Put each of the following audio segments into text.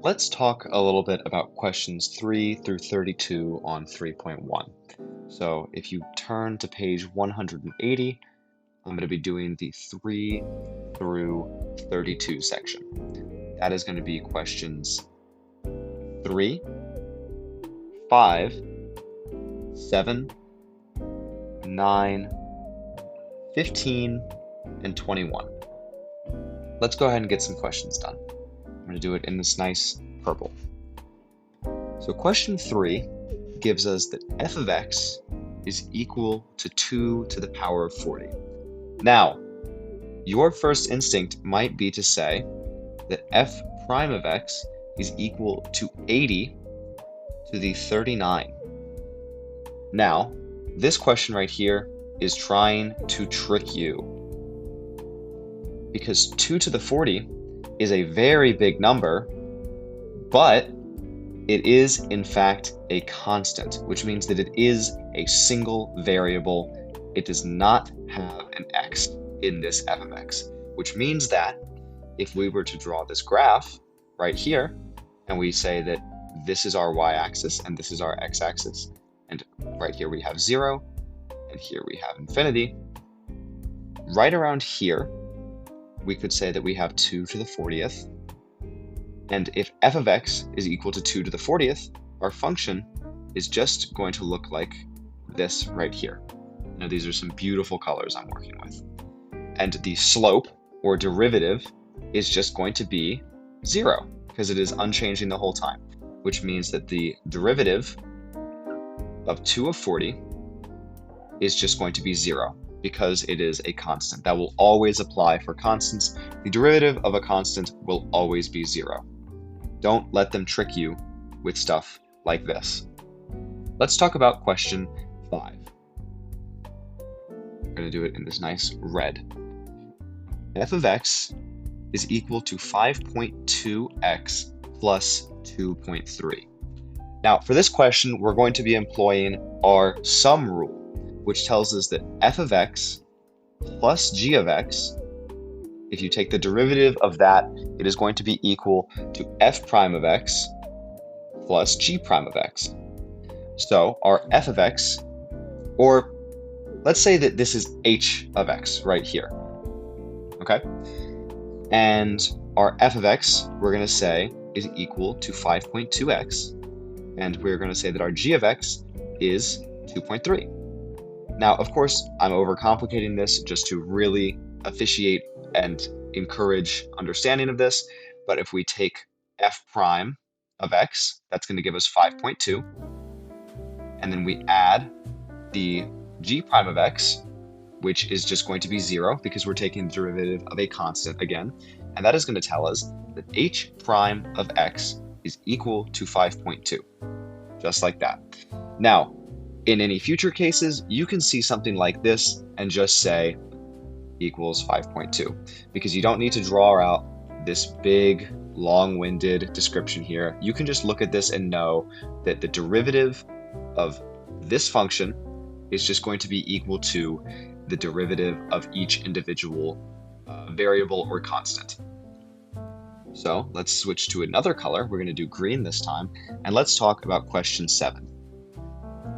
Let's talk a little bit about questions 3 through 32 on 3.1. So if you turn to page 180, I'm going to be doing the 3 through 32 section. That is going to be questions 3, 5, 7, 9, 15, and 21. Let's go ahead and get some questions done. I'm going to do it in this nice purple. So question 3 gives us that f of x is equal to 2 to the power of 40. Now, your first instinct might be to say that f prime of x is equal to 80 to the 39. Now, this question right here is trying to trick you, because 2 to the 40 is a very big number, but it is in fact a constant, which means that it is a single variable. It does not have an x in this f of x, which means that if we were to draw this graph right here, and we say that this is our y-axis and this is our x-axis, and right here we have 0, and here we have infinity, right around here, we could say that we have 2 to the 40th, and if f of x is equal to 2 to the 40th, our function is just going to look like this right here. Now these are some beautiful colors I'm working with. And the slope, or derivative, is just going to be 0, because it is unchanging the whole time, which means that the derivative of 2 of 40 is just going to be 0. Because it is a constant. That will always apply for constants. The derivative of a constant will always be 0. Don't let them trick you with stuff like this. Let's talk about question 5. I'm going to do it in this nice red. f of x is equal to 5.2x plus 2.3. Now, for this question, we're going to be employing our sum rule, which tells us that f of x plus g of x, if you take the derivative of that, it is going to be equal to f prime of x plus g prime of x. So our f of x, or let's say that this is h of x right here, okay? And our f of x, we're going to say, is equal to 5.2x, and we're going to say that our g of x is 2.3. Now, of course, I'm overcomplicating this just to really officiate and encourage understanding of this, but if we take f prime of x, that's going to give us 5.2, and then we add the g prime of x, which is just going to be 0, because we're taking the derivative of a constant again, and that is going to tell us that h prime of x is equal to 5.2, just like that. Now, in any future cases, you can see something like this and just say equals 5.2, because you don't need to draw out this big, long-winded description here. You can just look at this and know that the derivative of this function is just going to be equal to the derivative of each individual variable or constant. So let's switch to another color. We're going to do green this time, and let's talk about question 7.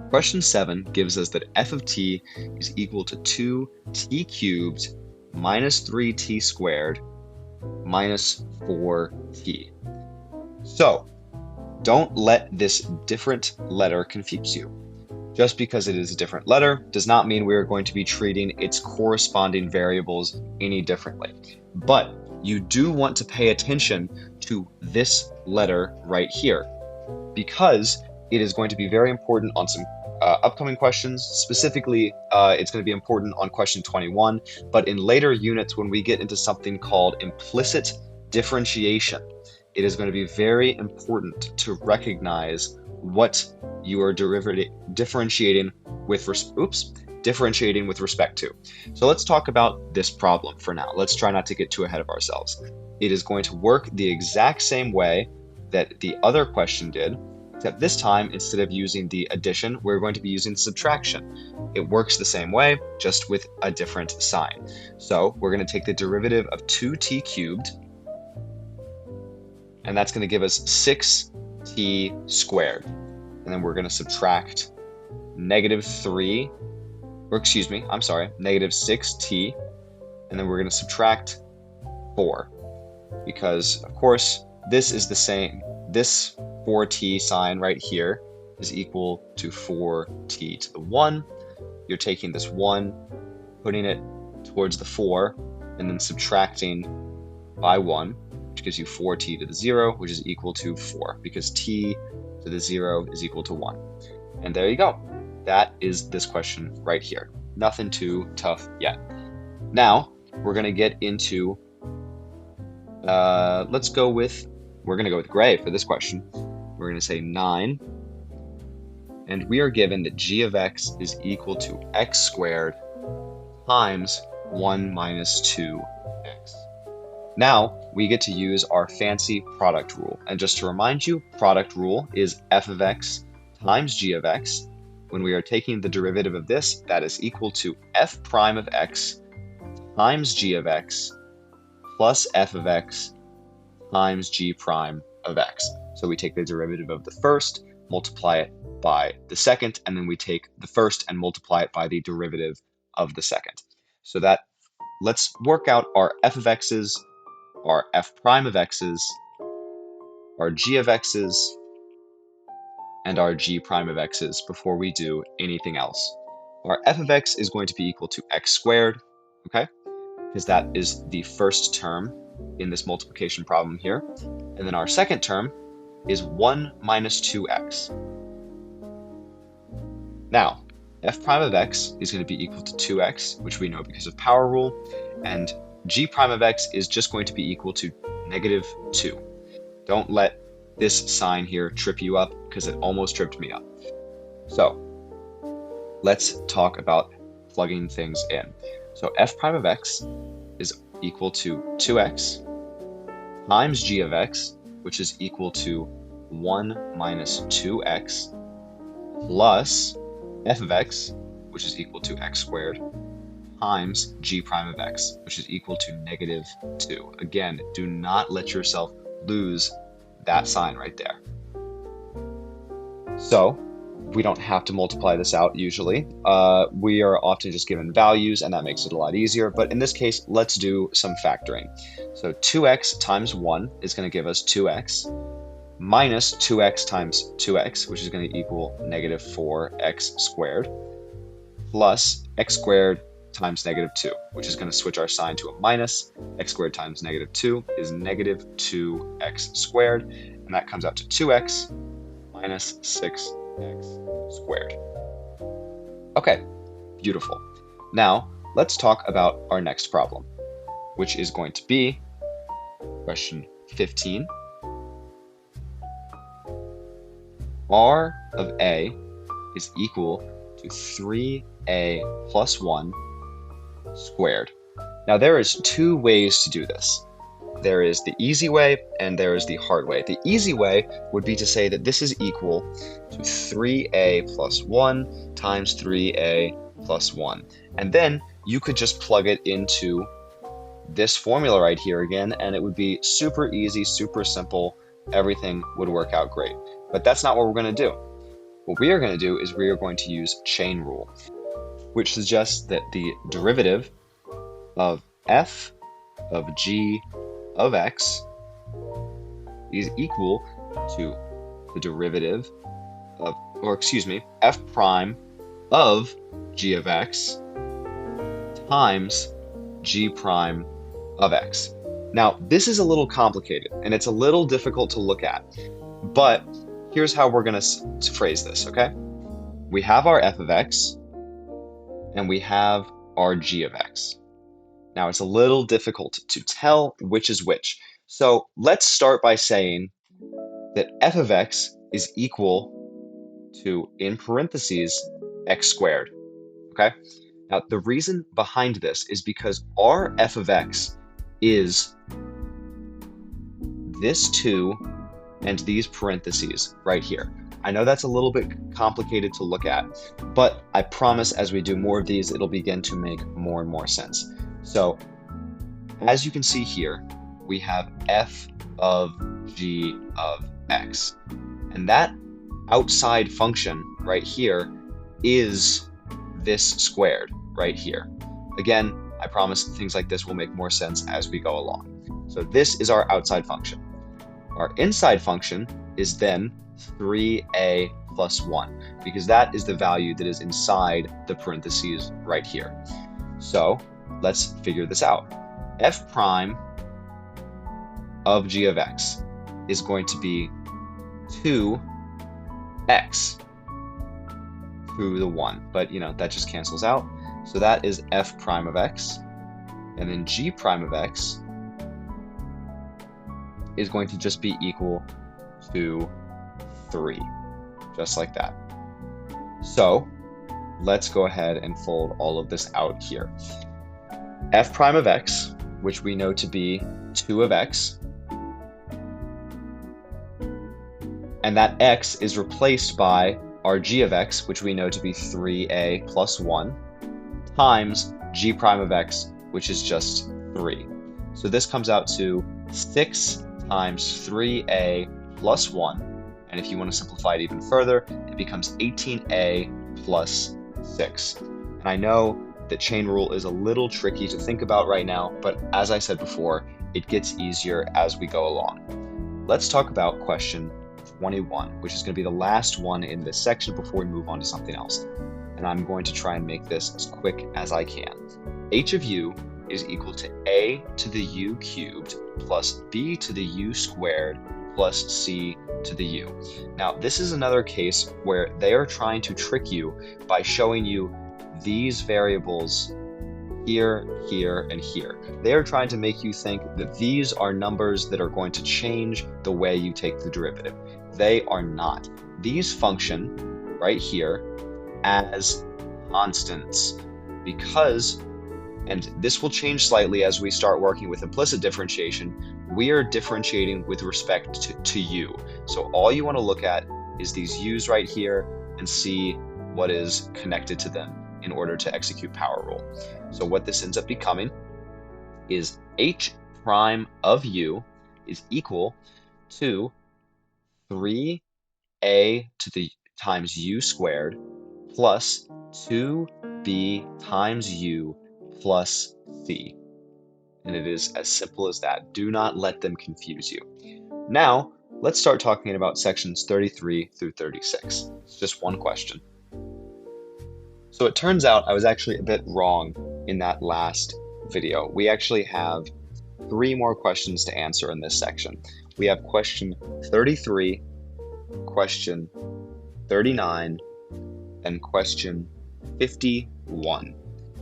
Question 7 gives us that f of t is equal to 2t cubed minus 3t squared minus 4t. So don't let this different letter confuse you. Just because it is a different letter does not mean we are going to be treating its corresponding variables any differently. But you do want to pay attention to this letter right here, because it is going to be very important on some upcoming questions. Specifically, it's going to be important on question 21, but in later units when we get into something called implicit differentiation, it is going to be very important to recognize what you are differentiating with respect to. So let's talk about this problem for now. Let's try not to get too ahead of ourselves. It is going to work the exact same way that the other question did, except this time, instead of using the addition, we're going to be using subtraction. It works the same way, just with a different sign. So we're going to take the derivative of 2t cubed, and that's going to give us 6t squared. And then we're going to subtract negative 3, or excuse me, I'm sorry, negative 6t, and then we're going to subtract 4, because of course this is the same, this 4t sign right here is equal to 4t to the 1. You're taking this 1, putting it towards the 4, and then subtracting by 1, which gives you 4t to the 0, which is equal to 4, because t to the 0 is equal to 1. And there you go. That is this question right here. Nothing too tough yet. Now, we're going to get into, we're going to go with gray for this question. We're going to say 9. And we are given that g of x is equal to x squared times 1 minus 2x. Now, we get to use our fancy product rule. And just to remind you, product rule is f of x times g of x. When we are taking the derivative of this, that is equal to f prime of x times g of x plus f of x times g prime of x. So we take the derivative of the first, multiply it by the second, and then we take the first and multiply it by the derivative of the second. So that, let's work out our f of x's, our f prime of x's, our g of x's, and our g prime of x's before we do anything else. Our f of x is going to be equal to x squared, okay? Because that is the first term in this multiplication problem here. And then our second term is 1 minus 2x. Now, f prime of x is going to be equal to 2x, which we know because of power rule, and g prime of x is just going to be equal to negative 2. Don't let this sign here trip you up, because it almost tripped me up. So let's talk about plugging things in. So f prime of x is equal to 2x times g of x, which is equal to 1 minus 2x, plus f of x, which is equal to x squared, times g prime of x, which is equal to negative 2. Again, do not let yourself lose that sign right there. So we don't have to multiply this out usually. We are often just given values, and that makes it a lot easier. But in this case, let's do some factoring. So 2x times 1 is going to give us 2x, minus 2x times 2x, which is going to equal negative 4x squared, plus x squared times negative 2, which is going to switch our sign to a minus. X squared times negative 2 is negative 2x squared, and that comes out to 2x minus 6x squared. Okay, beautiful. Now, let's talk about our next problem, which is going to be question 15. R of A is equal to 3a plus 1 squared. Now there is two ways to do this. There is the easy way and there is the hard way. The easy way would be to say that this is equal to 3a plus 1 times 3a plus 1. And then you could just plug it into this formula right here again, and it would be super easy, super simple. Everything would work out great. But that's not what we're going to do. What we are going to do is we are going to use chain rule, which suggests that the derivative of f of g of x is equal to the derivative of, or excuse me, f prime of g of x times g prime of x. Now, this is a little complicated and it's a little difficult to look at, but here's how we're going to phrase this, okay? We have our f of x and we have our g of x. Now, it's a little difficult to tell which is which. So let's start by saying that f of x is equal to, in parentheses, x squared, okay? Now, the reason behind this is because our f of x is this 2 and these parentheses right here. I know that's a little bit complicated to look at, but I promise as we do more of these, it'll begin to make more and more sense. So, as you can see here, we have f of g of x. And that outside function right here is this squared right here. Again, I promise things like this will make more sense as we go along. So this is our outside function. Our inside function is then 3a plus 1, because that is the value that is inside the parentheses right here. So let's figure this out. F prime of g of x is going to be 2x through the 1, but that just cancels out. So that is f prime of x, and then g prime of x is going to just be equal to 3, just like that. So let's go ahead and fold all of this out here. F prime of x, which we know to be 2 of x, and that x is replaced by our g of x, which we know to be 3a plus 1, times g prime of x, which is just 3. So this comes out to 6 times 3a plus 1, and if you want to simplify it even further, it becomes 18a plus 6. And I know that chain rule is a little tricky to think about right now, but as I said before, it gets easier as we go along. Let's talk about question 21, which is going to be the last one in this section before we move on to something else. And I'm going to try and make this as quick as I can. H of u is equal to a to the u cubed plus b to the u squared plus c to the u. Now, this is another case where they are trying to trick you by showing you these variables here, here, and here. They are trying to make you think that these are numbers that are going to change the way you take the derivative. They are not. These function right here as constants because, and this will change slightly as we start working with implicit differentiation, we are differentiating with respect to u. So all you want to look at is these u's right here and see what is connected to them in order to execute power rule. So what this ends up becoming is h prime of u is equal to 3a to the times u squared plus 2b times u plus c. And it is as simple as that. Do not let them confuse you. Now, let's start talking about sections 33 through 36. It's just one question. So it turns out I was actually a bit wrong in that last video. We actually have 3 more questions to answer in this section. We have question 33, question 39, and question 51.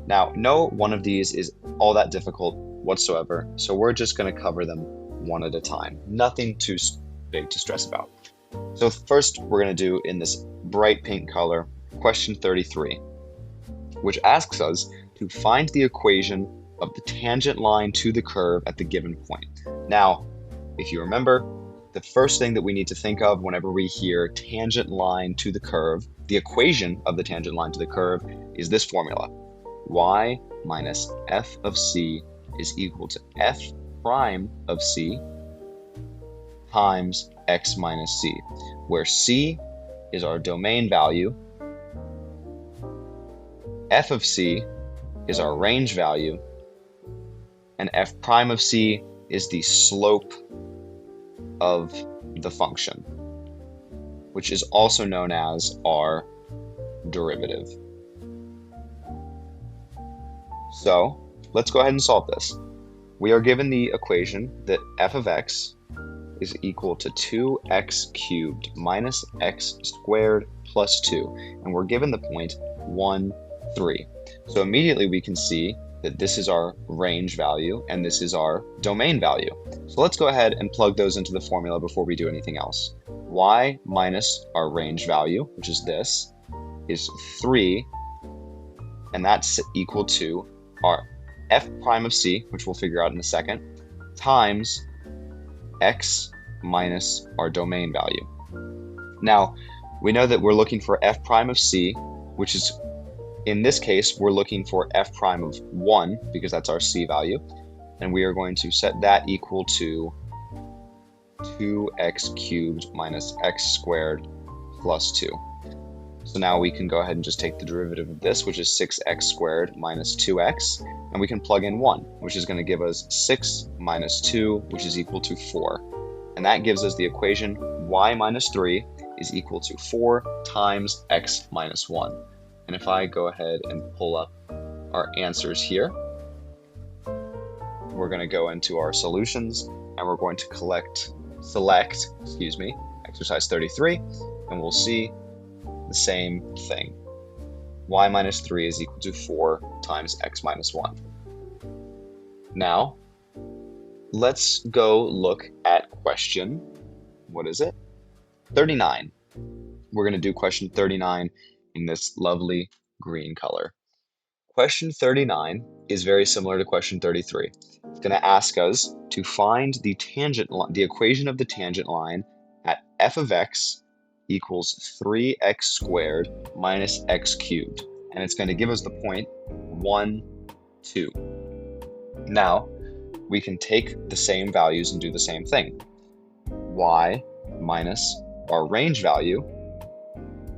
Now, no one of these is all that difficult whatsoever, so we're just going to cover them one at a time. Nothing too big to stress about. So first, we're going to do in this bright pink color, question 33, which asks us to find the equation of the tangent line to the curve at the given point. Now, if you remember, the first thing that we need to think of whenever we hear tangent line to the curve, the equation of the tangent line to the curve is this formula. Y minus f of c is equal to f prime of c times x minus c, where c is our domain value, f of c is our range value, and f prime of c is the slope of the function, which is also known as our derivative. So let's go ahead and solve this. We are given the equation that f of x is equal to 2x cubed minus x squared plus 2, and we're given the point 1, 3. So immediately we can see that this is our range value and this is our domain value. So let's go ahead and plug those into the formula before we do anything else. Y minus our range value, which is this, is 3, and that's equal to our f prime of c, which we'll figure out in a second, times x minus our domain value. Now, we know that we're looking for f prime of c, which is, in this case, we're looking for f prime of 1, because that's our c value. and we are going to set that equal to 2x cubed minus x squared plus 2. So now we can go ahead and just take the derivative of this, which is 6x squared minus 2x, and we can plug in 1, which is going to give us 6 minus 2, which is equal to 4. And that gives us the equation y minus 3 is equal to 4 times x minus 1. And if I go ahead and pull up our answers here, we're going to go into our solutions, and we're going to select exercise 33, and we'll see the same thing. Y minus 3 is equal to 4 times x minus 1. Now, let's go look at question, what is it? 39. We're going to do question 39 in this lovely green color. Question 39 is very similar to question 33. It's going to ask us to find the equation of the tangent line at f of x equals 3x squared minus x cubed. And it's going to give us the point 1, 2. Now, we can take the same values and do the same thing. Y minus our range value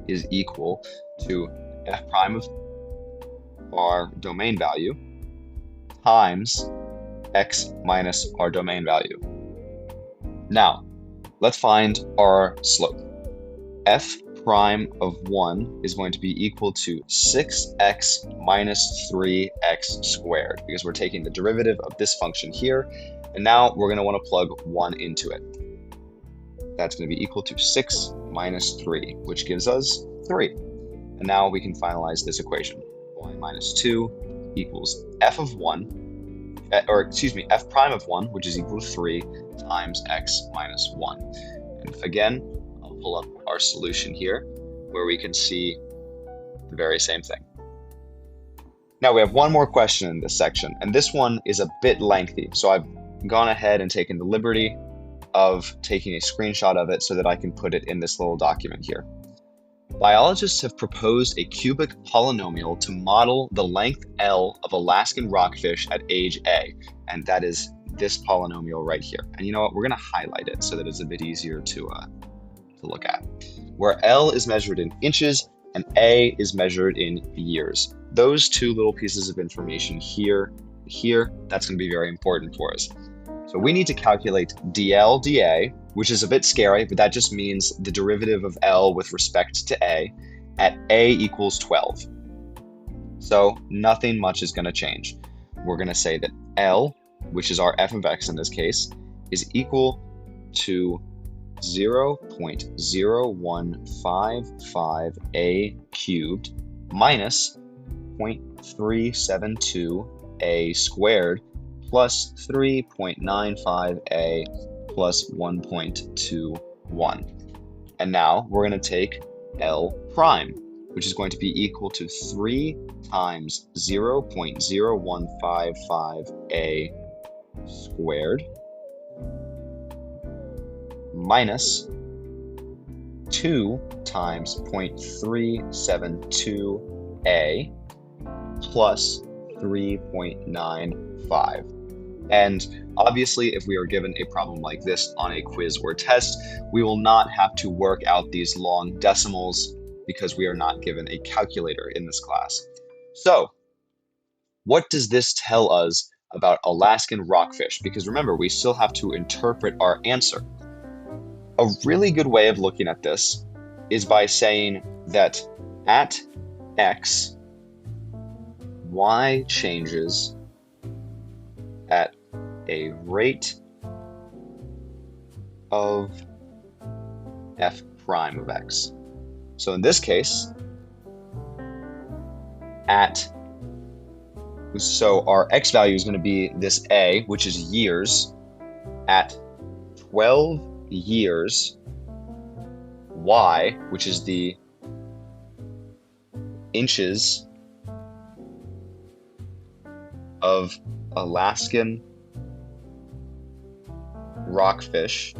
is equal to f prime of our domain value times x minus our domain value. Now, let's find our slope. F prime of 1 is going to be equal to 6x minus 3x squared, because we're taking the derivative of this function here, and now we're going to want to plug 1 into it. That's going to be equal to 6 minus 3, which gives us 3. And now we can finalize this equation. Y minus 2 equals f of 1, f prime of 1, which is equal to 3 times x minus 1. And again, I'll pull up our solution here, where we can see the very same thing. Now we have one more question in this section, and this one is a bit lengthy, so I've gone ahead and taken the liberty of taking a screenshot of it so that I can put it in this little document here. Biologists have proposed a cubic polynomial to model the length L of Alaskan rockfish at age A, and that is this polynomial right here. And you know what, we're going to highlight it so that it's a bit easier to look at. Where L is measured in inches and A is measured in years. Those two little pieces of information here, that's going to be very important for us. So we need to calculate dl dA, which is a bit scary, but that just means the derivative of L with respect to A at A equals 12. So nothing much is going to change. We're going to say that L, which is our f of x in this case, is equal to 0.0155 A cubed minus 0.372 A squared plus 3.95a plus 1.21. And now we're going to take L prime, which is going to be equal to 3 times 0.0155a squared minus 2 times 0.372a plus 3.95. And obviously, if we are given a problem like this on a quiz or test, we will not have to work out these long decimals because we are not given a calculator in this class. So, what does this tell us about Alaskan rockfish? Because remember, we still have to interpret our answer. A really good way of looking at this is by saying that at x, y changes at a rate of f prime of x. So in this case, so our x value is going to be this a, which is years. At 12 years, y, which is the inches of Alaskan rockfish,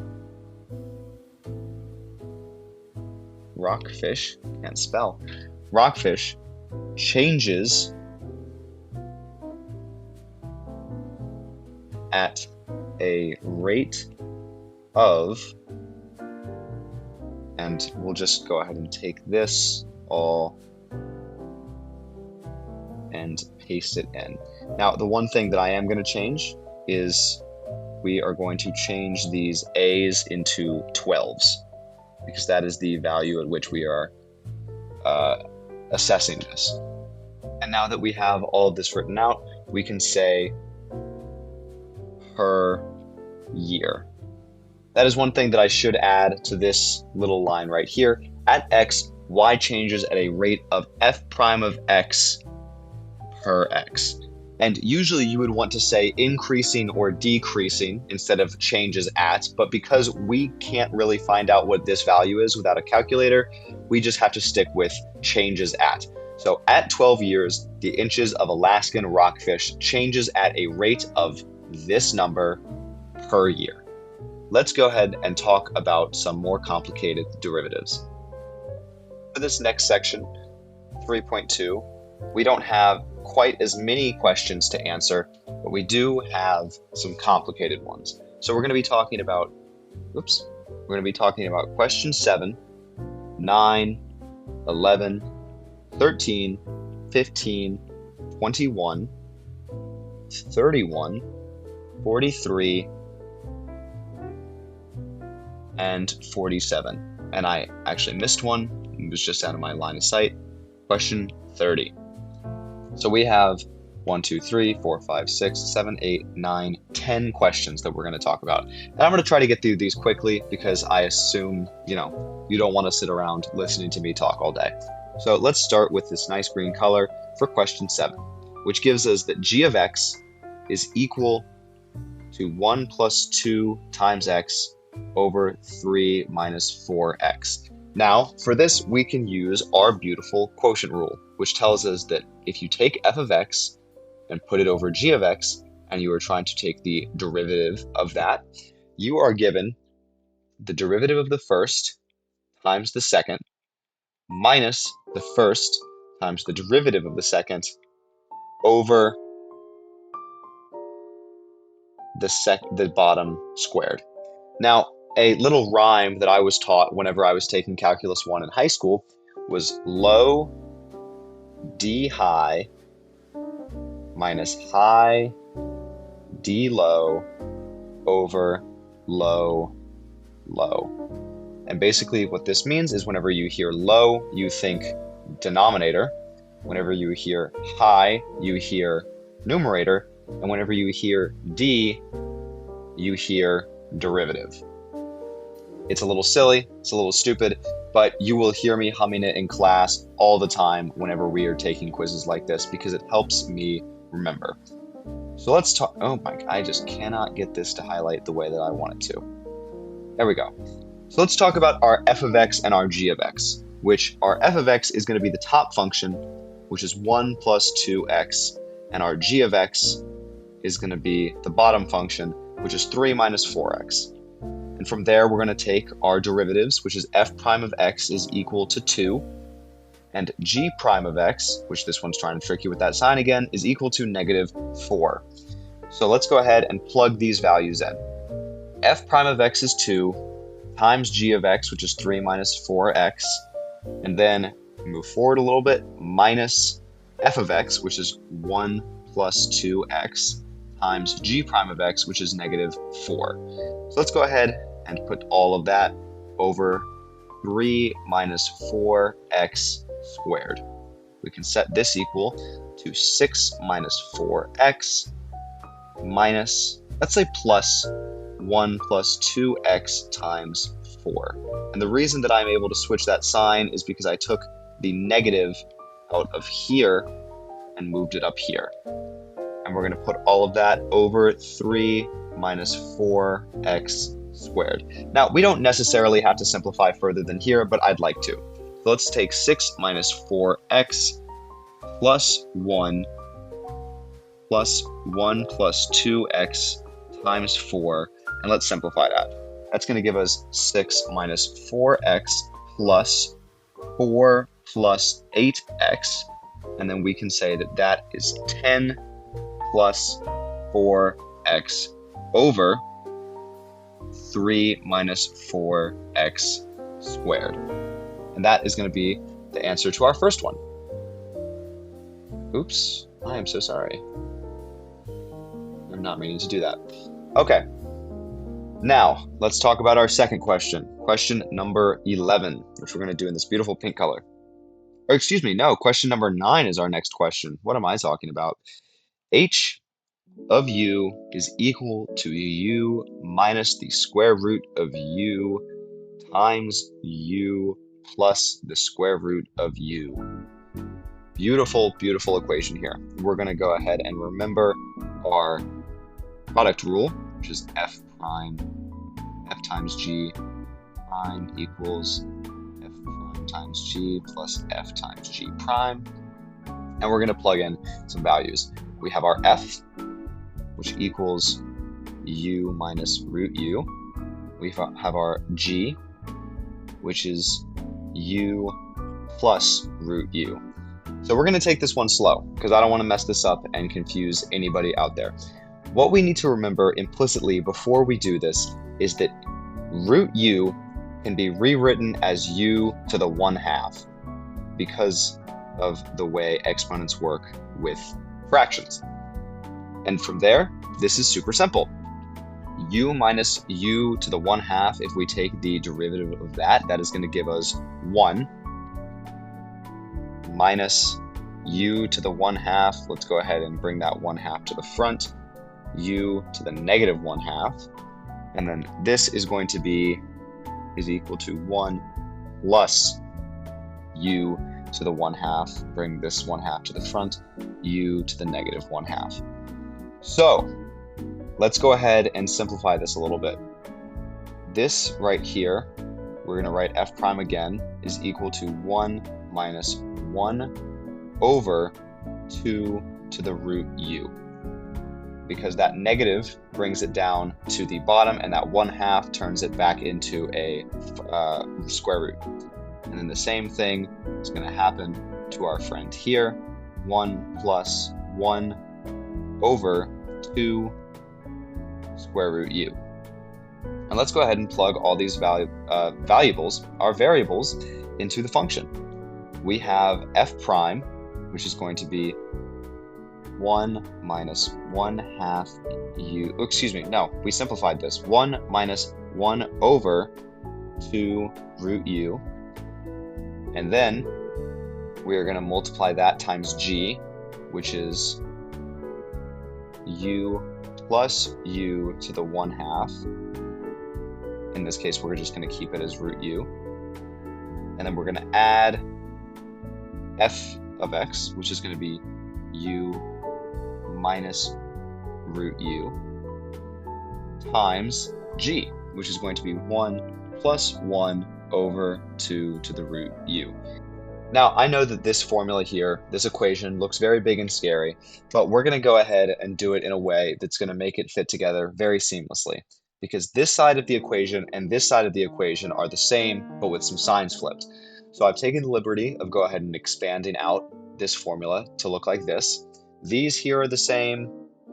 can't spell, rockfish changes at a rate of, and we'll just go ahead and take this all and paste it in. Now, the one thing that I am going to change is we are going to change these A's into 12s, because that is the value at which we are assessing this. And now that we have all of this written out, we can say per year. That is one thing that I should add to this little line right here. At x, y changes at a rate of f prime of x per x. And usually you would want to say increasing or decreasing instead of changes at, but because we can't really find out what this value is without a calculator, we just have to stick with changes at. So at 12 years, the inches of Alaskan rockfish changes at a rate of this number per year. Let's go ahead and talk about some more complicated derivatives. For this next section, 3.2, we don't have quite as many questions to answer, but we do have some complicated ones. So we're going to be talking about, question 7, 9, 11, 13, 15, 21, 31, 43, and 47. And I actually missed one. It was just out of my line of sight. Question 30. So we have 1, 2, 3, 4, 5, 6, 7, 8, 9, 10 questions that we're going to talk about. And I'm going to try to get through these quickly because I assume, you don't want to sit around listening to me talk all day. So let's start with this nice green color for question 7, which gives us that g of x is equal to 1 plus 2 times x over 3 minus 4x. Now, for this, we can use our beautiful quotient rule, which tells us that if you take f of x and put it over g of x, and you are trying to take the derivative of that, you are given the derivative of the first times the second minus the first times the derivative of the second over the bottom squared. Now, a little rhyme that I was taught whenever I was taking Calculus 1 in high school was low d high minus high d low over low low. And basically what this means is whenever you hear low, you think denominator. Whenever you hear high, you hear numerator. And whenever you hear d, you hear derivative. It's a little silly, it's a little stupid, but you will hear me humming it in class all the time whenever we are taking quizzes like this because it helps me remember. So let's talk, oh my, I just cannot get this to highlight the way that I want it to. There we go. So let's talk about our f of x and our g of x, which our f of x is going to be the top function, which is 1 plus 2x, and our g of x is going to be the bottom function, which is 3 minus 4x. And from there, we're going to take our derivatives, which is f prime of x is equal to 2, and g prime of x, which this one's trying to trick you with that sign again, is equal to negative 4. So let's go ahead and plug these values in. F prime of x is 2 times g of x, which is 3 minus 4x, and then move forward a little bit, minus f of x, which is 1 plus 2x, times g prime of x, which is negative 4. So let's go ahead and put all of that over 3 minus 4x squared. We can set this equal to 6 minus 4x minus, let's say plus 1 plus 2x times 4. And the reason that I'm able to switch that sign is because I took the negative out of here and moved it up here. And we're going to put all of that over 3 minus 4x squared. Now, we don't necessarily have to simplify further than here, but I'd like to. So let's take 6 minus 4x plus 1 plus 1 plus 2x times 4, and let's simplify that. That's going to give us 6 minus 4x plus 4 plus 8x, and then we can say that that is 10 plus 4x over 3 minus 4x squared. And that is going to be the answer to our first one. Oops, I am so sorry. I'm not meaning to do that. Okay, now let's talk about our second question. Question number 11, which we're going to do in this beautiful pink color. Or excuse me, no, question number 9 is our next question. What am I talking about? H of u is equal to u minus the square root of u times u plus the square root of u. Beautiful, beautiful equation here. We're going to go ahead and remember our product rule, which is f times g prime equals f prime times g plus f times g prime. And we're going to plug in some values. We have our f, which equals u minus root u. We have our g, which is u plus root u. So we're going to take this one slow because I don't want to mess this up and confuse anybody out there. What we need to remember implicitly before we do this is that root u can be rewritten as u to the 1/2 because of the way exponents work with fractions. And from there, this is super simple. U minus u to the 1/2, if we take the derivative of that, that is going to give us 1 minus u to the 1/2. Let's go ahead and bring that 1/2 to the front. U to the negative 1/2. And then this is going to be is equal to 1 plus u to the 1/2. Bring this 1/2 to the front. U to the negative 1/2. So let's go ahead and simplify this a little bit. This right here, we're going to write f prime again, is equal to 1 minus 1 over 2 to the root u. Because that negative brings it down to the bottom, and that 1/2 turns it back into a square root. And then the same thing is going to happen to our friend here. 1 plus 1 over 2 square root u. And let's go ahead and plug all these variables, into the function. We have f prime, which is going to be 1 minus 1/2 u. Excuse me, no, we simplified this. 1 minus 1 over 2 root u. And then we are going to multiply that times g, which is u plus u to the 1/2. In this case, we're just going to keep it as root u. And then we're going to add f of x, which is going to be u minus root u times g, which is going to be 1 plus 1 over 2 to the root u. Now, I know that this formula here, this equation, looks very big and scary, but we're going to go ahead and do it in a way that's going to make it fit together very seamlessly. Because this side of the equation and this side of the equation are the same, but with some signs flipped. So I've taken the liberty of go ahead and expanding out this formula to look like this. These here are the same,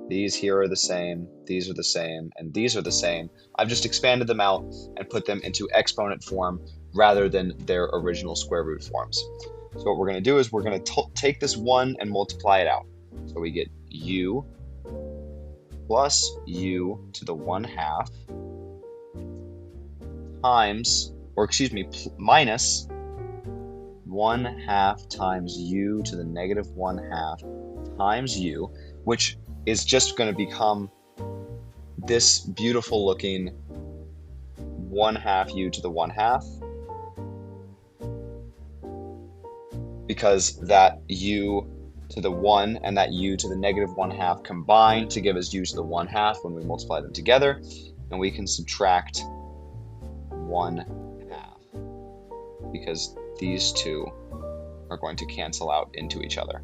these here are the same, these are the same, and these are the same. I've just expanded them out and put them into exponent form rather than their original square root forms. So what we're going to do is we're going to take this 1 and multiply it out. So we get u plus u to the 1/2 times, or excuse me, minus 1/2 times u to the negative 1/2 times u, which is just going to become this beautiful looking 1/2 u to the 1/2, because that u to the 1 and that u to the negative 1/2 combine to give us u to the 1/2 when we multiply them together, and we can subtract 1/2 because these two are going to cancel out into each other.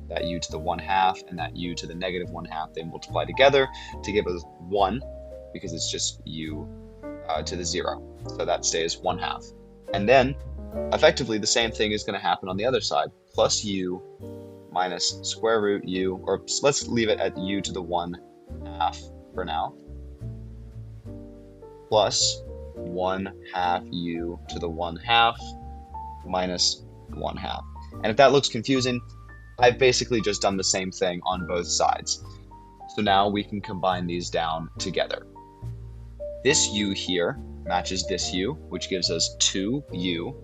That u to the 1/2 and that u to the negative 1/2, they multiply together to give us 1 because it's just u to the 0. So that stays 1/2. And then effectively the same thing is going to happen on the other side. Plus u minus square root u, or let's leave it at u to the 1/2 for now. plus 1/2 u to the 1/2 minus 1/2. And if that looks confusing, I've basically just done the same thing on both sides. So now we can combine these down together. This u here matches this u, which gives us 2u.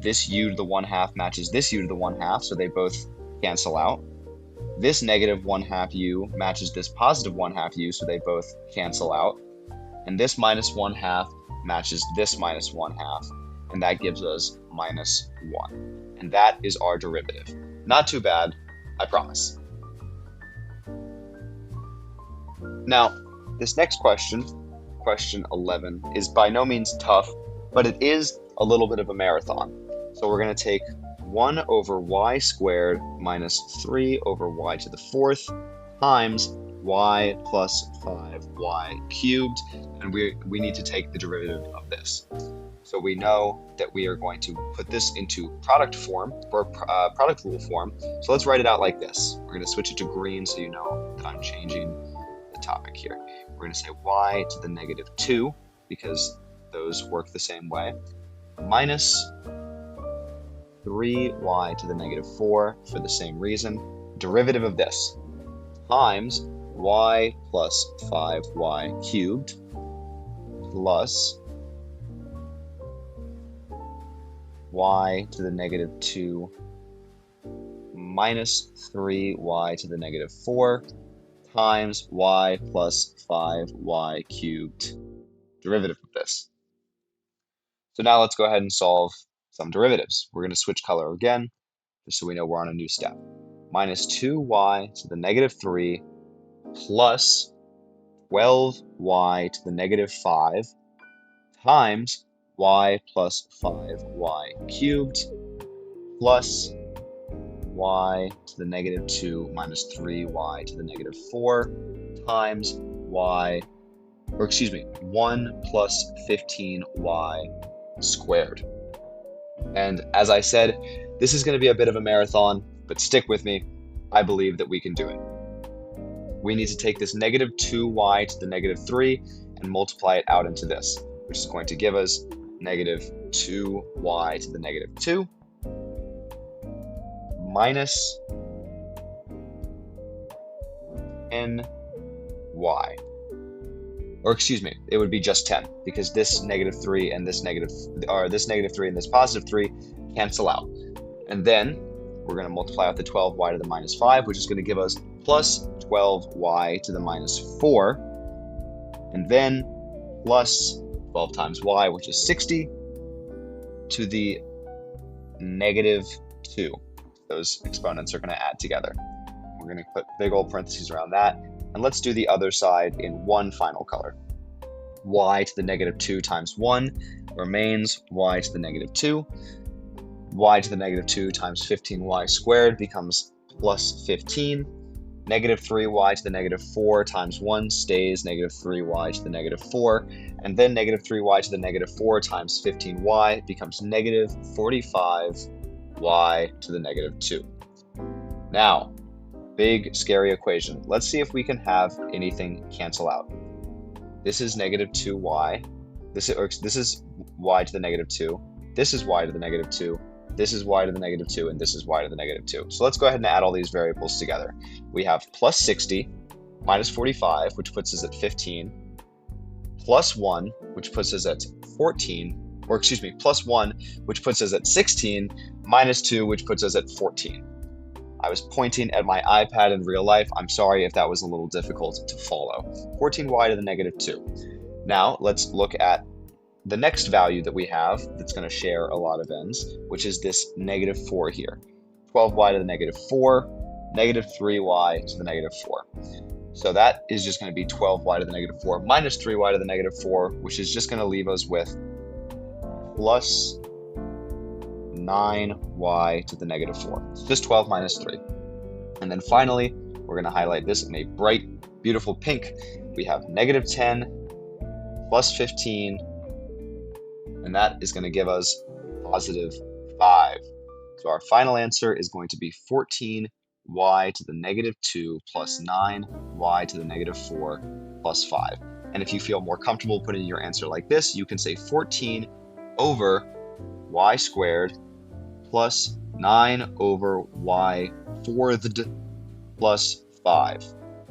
This u to the 1/2 matches this u to the 1/2, so they both cancel out. This negative 1/2 u matches this positive 1/2 u, so they both cancel out. And this minus 1/2 matches this minus 1/2, and that gives us minus 1. And that is our derivative. Not too bad, I promise. Now, this next question, question 11, is by no means tough, but it is a little bit of a marathon. So we're going to take 1 over y squared minus 3 over y to the 4th times y plus 5y cubed, and we need to take the derivative of this. So we know that we are going to put this into product form, or product rule form. So let's write it out like this. We're going to switch it to green so you know that I'm changing the topic here. We're going to say y to the negative 2, because those work the same way, minus 3y to the negative 4 for the same reason. Derivative of this times y plus 5y cubed plus y to the negative 2 minus 3y to the negative 4 times y plus 5y cubed, derivative of this. So now let's go ahead and solve some derivatives. We're going to switch color again, just so we know we're on a new step. Minus 2y to the negative 3 plus 12y to the negative 5 times y plus 5y cubed plus y to the negative 2 minus 3y to the negative 4 times 1 plus 15y squared. And as I said, this is going to be a bit of a marathon, but stick with me. I believe that we can do it. We need to take this negative 2y to the negative 3 and multiply it out into this, which is going to give us negative 2y to the negative 2 minus ny. Or excuse me, it would be just 10, because this negative 3 and this negative 3 and this positive 3 cancel out. And then we're going to multiply out the 12y to the minus 5, which is going to give us plus 12y to the minus 4, and then plus 12 times y, which is 60, to the negative 2. Those exponents are going to add together. We're going to put big old parentheses around that. And let's do the other side in one final color. Y to the negative 2 times 1 remains y to the negative 2. Y to the negative 2 times 15y squared becomes plus 15. Negative 3y to the negative 4 times 1 stays negative 3y to the negative 4. And then negative 3y to the negative 4 times 15y becomes negative 45y to the negative 2. Now, big, scary equation. Let's see if we can have anything cancel out. This is negative 2y. This is y to the negative 2. This is y to the negative 2. This is y to the negative 2, and this is y to the negative 2. So let's go ahead and add all these variables together. We have plus 60 minus 45, which puts us at 15, plus 1, which puts us at 14, or excuse me, plus 1, which puts us at 16, minus 2, which puts us at 14. I was pointing at my iPad in real life. I'm sorry if that was a little difficult to follow. 14y to the negative 2. Now let's look at the next value that we have that's going to share a lot of ends, which is this negative 4 here. 12y to the negative 4, negative 3y to the negative 4. So that is just going to be 12y to the negative 4 minus 3y to the negative 4, which is just going to leave us with plus 9y to the negative 4. So just 12 minus 3. And then finally, we're going to highlight this in a bright, beautiful pink. We have negative 10 plus 15, and that is going to give us positive 5. So our final answer is going to be 14y to the negative 2 plus 9y to the negative 4 plus 5. And if you feel more comfortable putting your answer like this, you can say 14 over y squared plus 9 over y fourthed plus 5.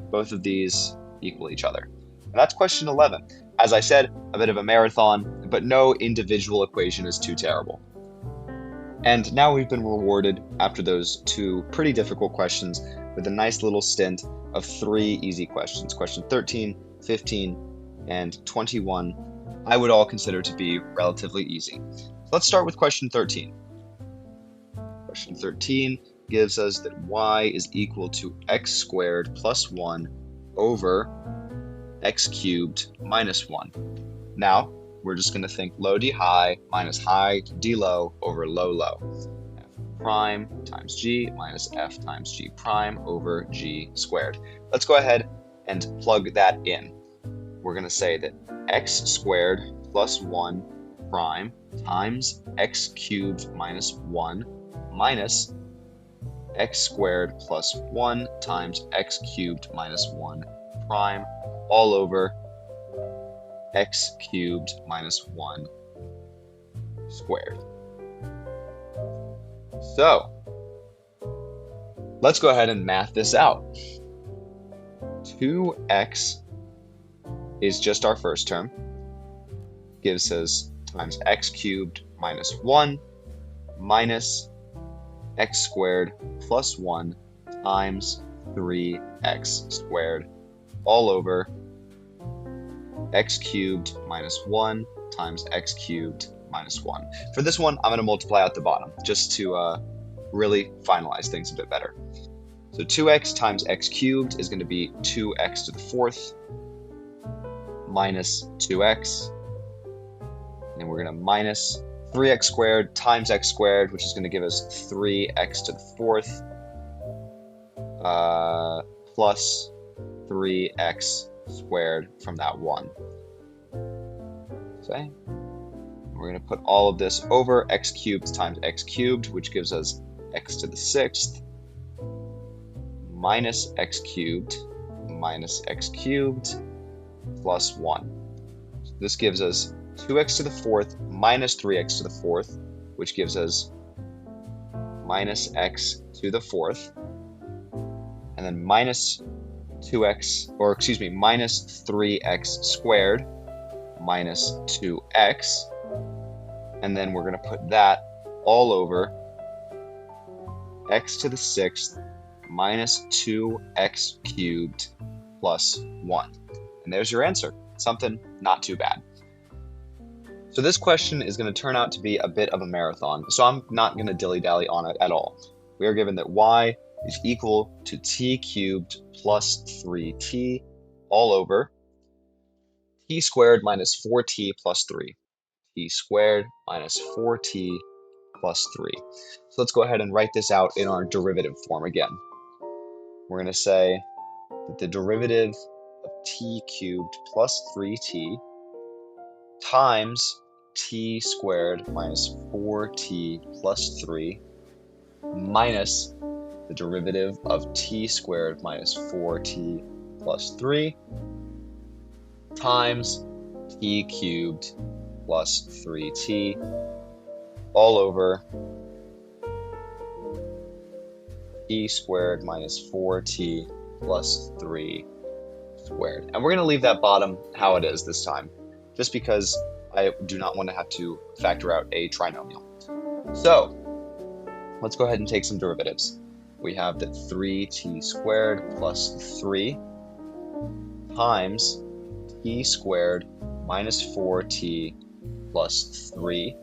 Both of these equal each other. And that's question 11. As I said, a bit of a marathon, but no individual equation is too terrible. And now we've been rewarded after those two pretty difficult questions with a nice little stint of 3 easy questions. Question 13, 15, and 21 I would all consider to be relatively easy. So let's start with question 13. Question 13 gives us that y is equal to x squared plus 1 over x cubed minus 1. Now, we're just going to think low d high minus high d low over low low. F prime times g minus f times g prime over g squared. Let's go ahead and plug that in. We're going to say that x squared plus 1 prime times x cubed minus 1 minus x squared plus 1 times x cubed minus 1 prime all over x cubed minus 1 squared. So, let's go ahead and math this out. 2x is just our first term, gives us times x cubed minus 1 minus x squared plus 1 times 3x squared all over x cubed minus 1 times x cubed minus 1. For this one, I'm going to multiply out the bottom just to really finalize things a bit better. So 2x times x cubed is going to be 2x to the 4th minus 2x. And then we're going to minus 3x squared times x squared, which is going to give us 3x to the 4th plus 3x squared from that 1. Okay. We're going to put all of this over x cubed times x cubed, which gives us x to the 6th minus x cubed plus 1. So this gives us 2x to the 4th minus 3x to the 4th, which gives us minus x to the 4th, and then minus 3x squared minus 2x, and then we're going to put that all over x to the 6th minus 2x cubed plus 1. And there's your answer. Something not too bad. So this question is going to turn out to be a bit of a marathon, so I'm not going to dilly-dally on it at all. We are given that y is equal to t cubed plus 3t all over t squared minus 4t plus 3. T squared minus 4t plus 3. So let's go ahead and write this out in our derivative form again. We're going to say that the derivative of t cubed plus 3t times t squared minus 4t plus 3 minus the derivative of t squared minus 4t plus 3 times t cubed plus 3t all over t squared minus 4t plus 3 squared. And we're going to leave that bottom how it is this time, just because I do not want to have to factor out a trinomial. So let's go ahead and take some derivatives. We have that 3t squared plus 3 times t squared minus 4t plus 3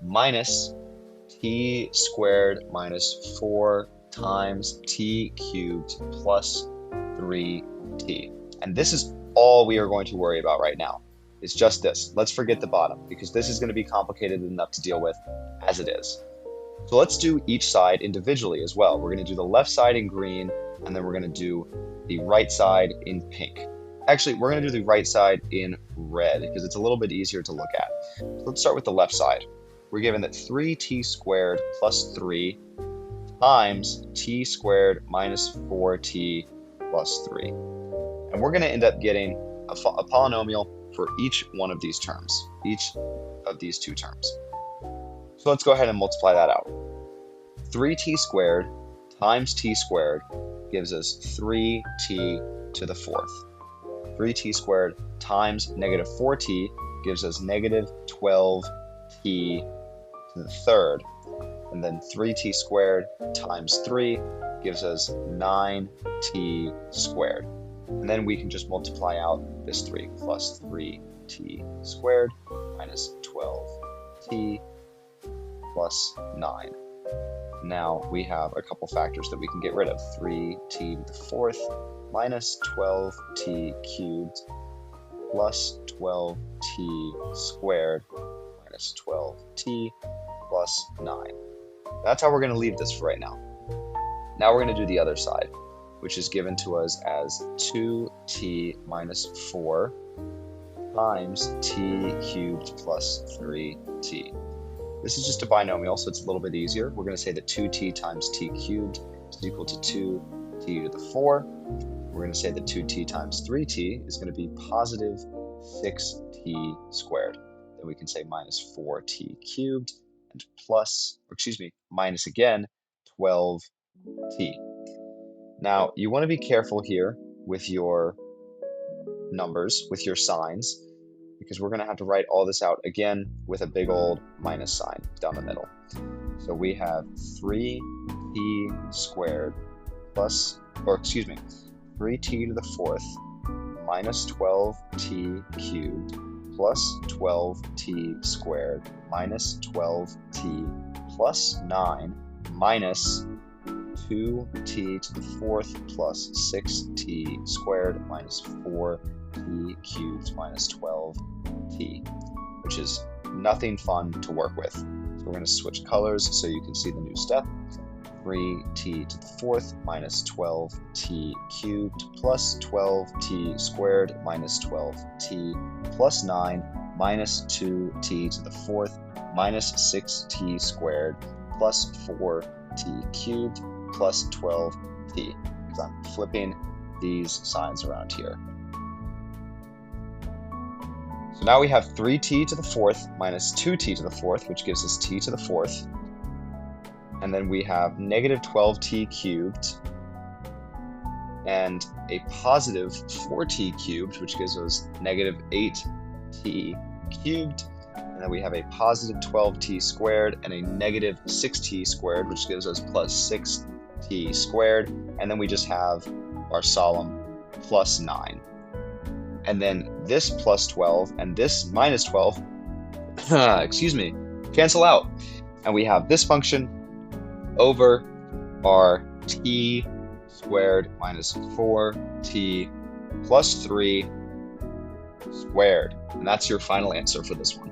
minus t squared minus 4 times t cubed plus 3t. And this is all we are going to worry about right now. It's just this. Let's forget the bottom, because this is going to be complicated enough to deal with as it is. So let's do each side individually as well. We're going to do the left side in green, and then we're going to do the right side in pink. Actually, we're going to do the right side in red, because it's a little bit easier to look at. So let's start with the left side. We're given that 3t squared plus 3 times t squared minus 4t plus 3. And we're going to end up getting a polynomial for each one of these terms, each of these two terms. So let's go ahead and multiply that out. 3t squared times t squared gives us 3t to the fourth. 3t squared times negative 4t gives us negative 12t to the third. And then 3t squared times 3 gives us 9t squared. And then we can just multiply out this 3 plus 3t squared minus 12t plus 9. Now we have a couple factors that we can get rid of. 3t to the fourth minus 12t cubed plus 12t squared minus 12t plus 9. That's how we're going to leave this for right now. Now we're going to do the other side, which is given to us as 2t minus 4 times t cubed plus 3t. This is just a binomial, so it's a little bit easier. We're going to say that 2t times t cubed is equal to 2t to the 4. We're going to say that 2t times 3t is going to be positive 6t squared. Then we can say minus 4t cubed and minus again 12t. Now, you want to be careful here with your numbers, with your signs, because we're going to have to write all this out again with a big old minus sign down the middle. So we have 3t squared plus, 3t to the fourth minus 12t cubed plus 12t squared minus 12t plus 9 minus 2t to the fourth plus 6t squared minus 4t cubed minus 12t, which is nothing fun to work with. So we're going to switch colors so you can see the new step. 3t to the fourth minus 12t cubed plus 12t squared minus 12t plus 9 minus 2t to the fourth minus 6t squared plus 4t cubed plus 12t, because I'm flipping these signs around here. So now we have 3t to the fourth minus 2t to the fourth, which gives us t to the fourth. And then we have negative 12t cubed and a positive 4t cubed, which gives us negative 8t cubed. And then we have a positive 12t squared and a negative 6t squared, which gives us plus 6t squared. And then we just have our solemn plus 9. And then this plus 12 and this minus 12, cancel out. And we have this function over our t squared minus 4t plus 3 squared. And that's your final answer for this one.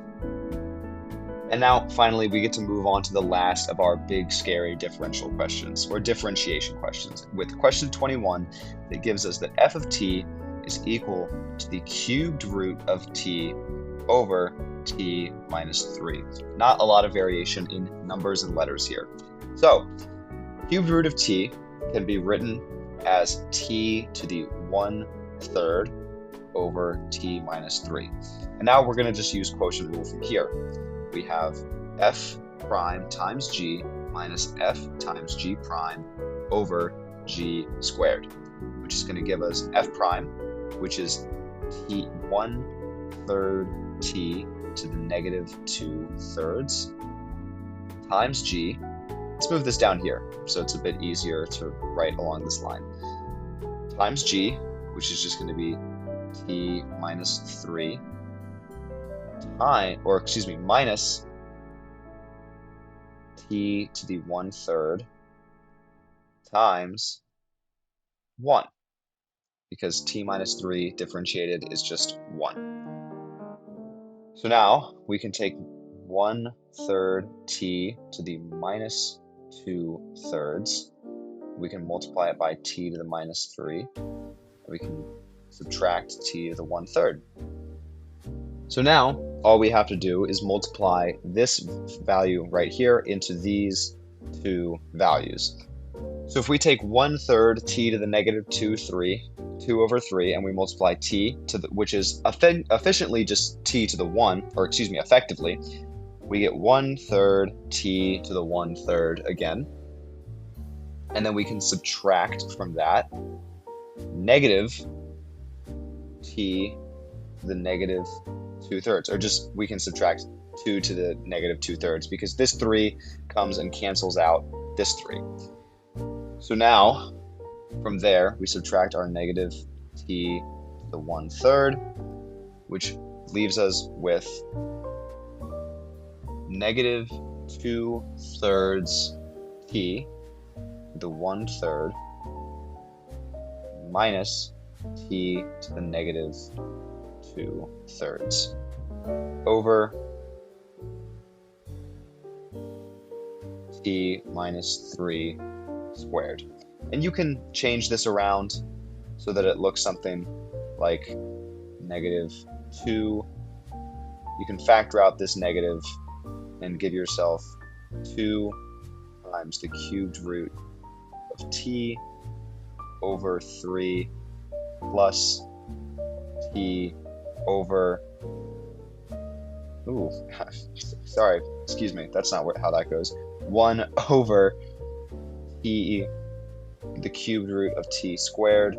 And now, finally, we get to move on to the last of our big, scary differential questions, or differentiation questions, with question 21 that gives us that f of t is equal to the cubed root of t over t minus 3. Not a lot of variation in numbers and letters here. So, cubed root of t can be written as t to the 1/3 over t minus 3. And now we're going to just use quotient rule from here. We have f prime times g minus f times g prime over g squared, which is going to give us f prime, which is t 1/3 t to the negative 2/3 times g. Let's move this down here so it's a bit easier to write along this line. Times g, which is just going to be t minus 3 minus t to the 1/3 times 1, because t minus 3 differentiated is just 1. So now we can take 1/3 t to the minus 2/3. We can multiply it by t to the minus 3. And we can subtract t to the 1/3. So now all we have to do is multiply this value right here into these two values. So if we take 1/3 t to the negative 2 over 3, and we multiply t to the, which is efficiently just t to the 1, or excuse me, effectively, we get 1/3 t to the 1/3 again. And then we can subtract from that negative t to the negative 2/3, or just we can subtract 2 to the negative 2/3 because this 3 comes and cancels out this 3. So now from there we subtract our negative t to the 1/3, which leaves us with negative 2/3 t to the 1/3 minus t to the negative 2/3 over t minus 3 squared. And you can change this around so that it looks something like negative 2. You can factor out this negative and give yourself 2 times the cubed root of t over 3 plus t over, sorry, excuse me, that's not how that goes. 1 over t, the cubed root of t squared,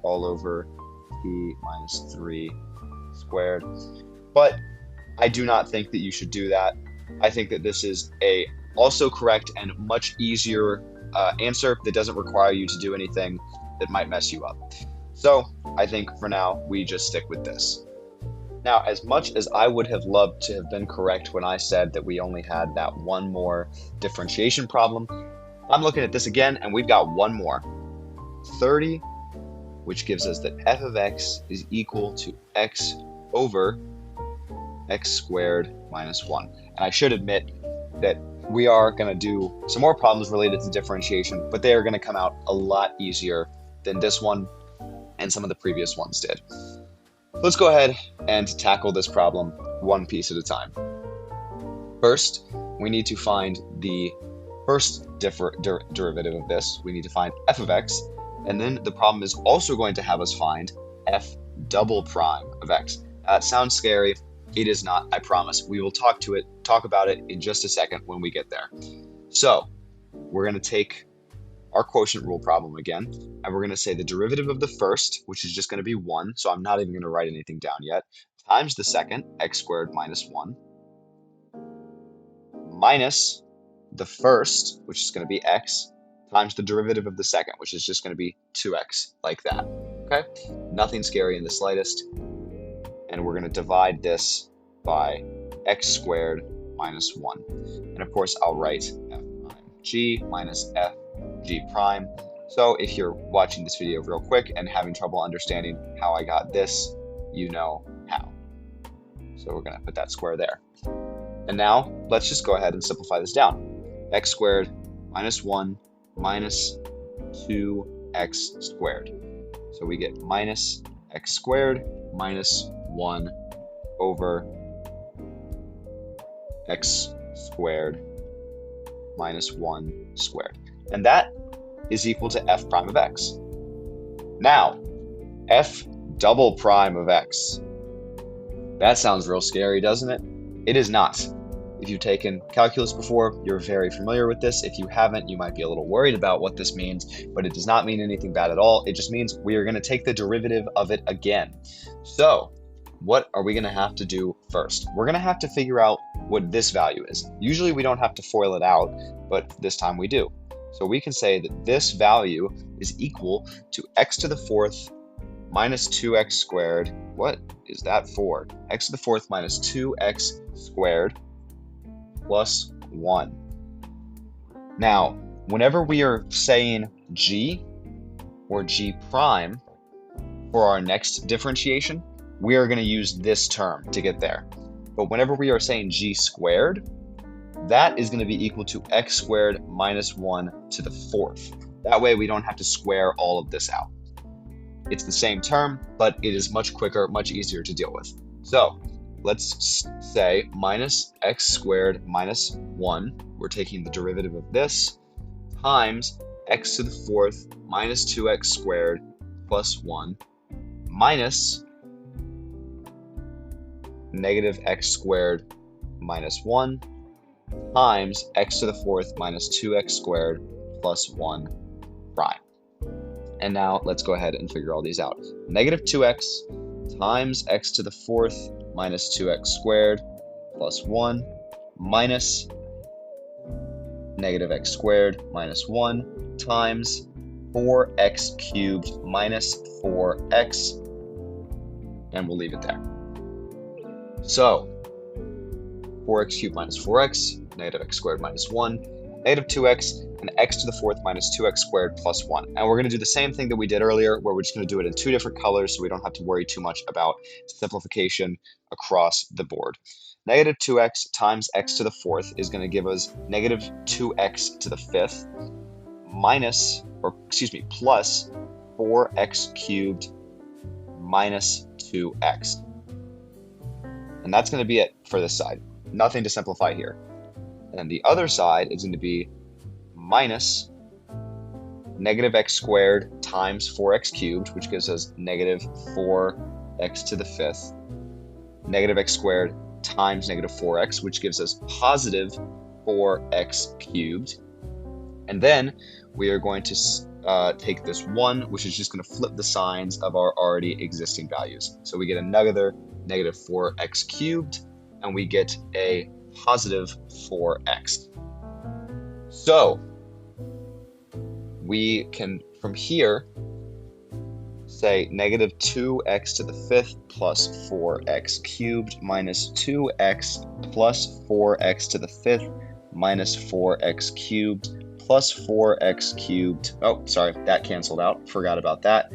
all over t minus 3 squared. But I do not think that you should do that. I think that this is a also correct and much easier answer that doesn't require you to do anything that might mess you up. So I think for now, we just stick with this. Now, as much as I would have loved to have been correct when I said that we only had that one more differentiation problem, I'm looking at this again, and we've got one more. 30, which gives us that f of x is equal to x over x squared minus 1. And I should admit that we are going to do some more problems related to differentiation, but they are going to come out a lot easier than this one and some of the previous ones did. Let's go ahead and tackle this problem one piece at a time. First, we need to find the first derivative of this. We need to find f of x, and then the problem is also going to have us find f double prime of x. That sounds scary. It is not, I promise. We will talk about it in just a second when we get there. So we're going to take our quotient rule problem again, and we're going to say the derivative of the first, which is just going to be 1, so I'm not even going to write anything down yet, times the second, x squared minus 1, minus the first, which is going to be x, times the derivative of the second, which is just going to be 2x, like that. Okay? Nothing scary in the slightest. And we're going to divide this by x squared minus 1. And of course, I'll write f prime g minus f g prime. So if you're watching this video real quick and having trouble understanding how I got this, you know how. So we're going to put that square there. And now let's just go ahead and simplify this down. X squared minus 1 minus 2x squared. So we get minus x squared minus 1 over x squared minus 1 squared. And that is equal to f prime of x. Now, f double prime of x. That sounds real scary, doesn't it? It is not. If you've taken calculus before, you're very familiar with this. If you haven't, you might be a little worried about what this means, but it does not mean anything bad at all. It just means we are going to take the derivative of it again. So what are we going to have to do first? We're going to have to figure out what this value is. Usually we don't have to FOIL it out, but this time we do. So we can say that this value is equal to x to the fourth minus 2x squared. What is that for? X to the fourth minus 2x squared plus 1. Now, whenever we are saying g or g prime for our next differentiation, we are going to use this term to get there. But whenever we are saying g squared, that is going to be equal to x squared minus 1 to the fourth. That way we don't have to square all of this out. It's the same term, but it is much quicker, much easier to deal with. So let's say minus x squared minus 1. We're taking the derivative of this times x to the fourth minus 2x squared plus 1 minus negative x squared minus 1 times x to the fourth minus 2x squared plus 1 prime. And now let's go ahead and figure all these out. Negative 2x times x to the fourth minus 2x squared plus 1 minus negative x squared minus 1 times 4x cubed minus 4x, and we'll leave it there. So 4x cubed minus 4x, negative x squared minus 1, negative 2x, and x to the fourth minus 2x squared plus 1. And we're going to do the same thing that we did earlier, where we're just going to do it in two different colors so we don't have to worry too much about simplification across the board. Negative 2x times x to the fourth is going to give us negative 2x to the fifth plus 4x cubed minus 2x. And that's going to be it for this side. Nothing to simplify here. And the other side is going to be minus negative x squared times 4x cubed, which gives us negative 4x to the fifth, negative x squared times negative 4x, which gives us positive 4x cubed. And then we are going to take this 1, which is just going to flip the signs of our already existing values. So we get another negative 4x cubed, and we get a positive 4x. So we can, from here, say negative 2x to the fifth plus 4x cubed minus 2x plus 4x to the fifth minus 4x cubed plus 4x cubed. Oh, sorry, that canceled out. Forgot about that.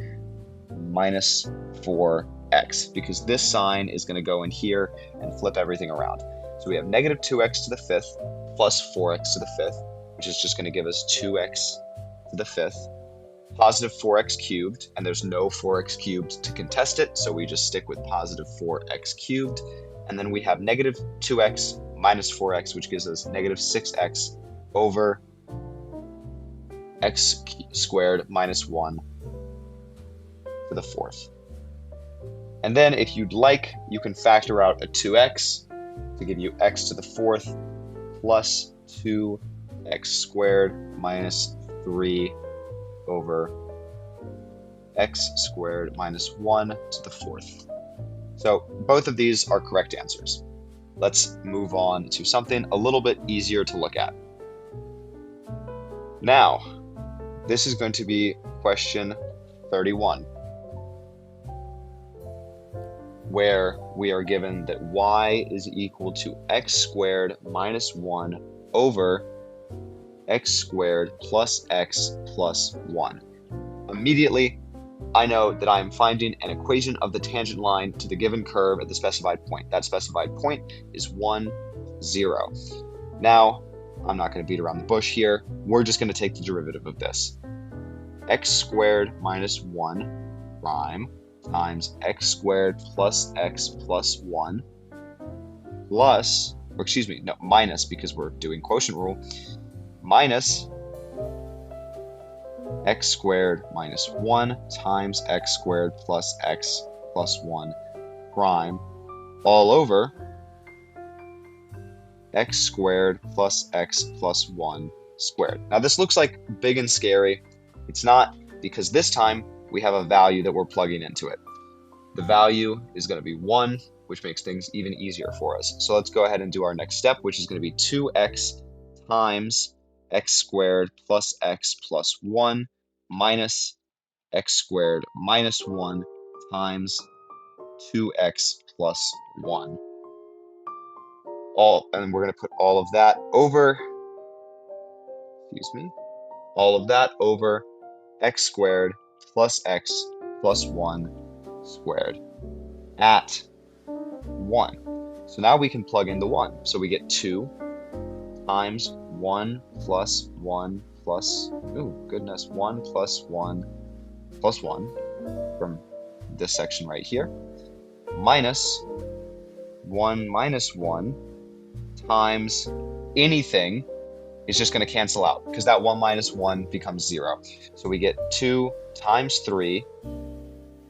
Minus 4x, because this sign is going to go in here and flip everything around. So we have negative 2x to the fifth plus 4x to the fifth, which is just going to give us 2x to the fifth, positive 4x cubed, and there's no 4x cubed to contest it, so we just stick with positive 4x cubed. And then we have negative 2x minus 4x, which gives us negative 6x over x squared minus 1 to the fourth. And then if you'd like, you can factor out a 2x to give you x to the fourth plus 2x squared minus 3 over x squared minus 1 to the fourth. So both of these are correct answers. Let's move on to something a little bit easier to look at. Now, this is going to be question 31, where we are given that y is equal to x squared minus 1 over x squared plus x plus 1. Immediately, I know that I am finding an equation of the tangent line to the given curve at the specified point. That specified point is 1, 0. Now, I'm not going to beat around the bush here. We're just going to take the derivative of this. X squared minus 1 prime times x squared plus x plus 1 plus, or excuse me, no, minus, because we're doing quotient rule, minus x squared minus 1 times x squared plus x plus 1 prime all over x squared plus x plus 1 squared. Now this looks like big and scary. It's not, because this time we have a value that we're plugging into it. The value is going to be 1, which makes things even easier for us. So let's go ahead and do our next step, which is going to be 2x times x squared plus x plus 1 minus x squared minus 1 times 2x plus 1. And we're going to put all of that over, all of that over x squared plus x plus 1 squared at 1. So now we can plug in the 1. So we get 2 times 1 plus 1 plus, 1 plus 1 plus 1 from this section right here, minus 1 minus 1 times anything is just going to cancel out because that 1 minus 1 becomes 0. So we get 2 times 3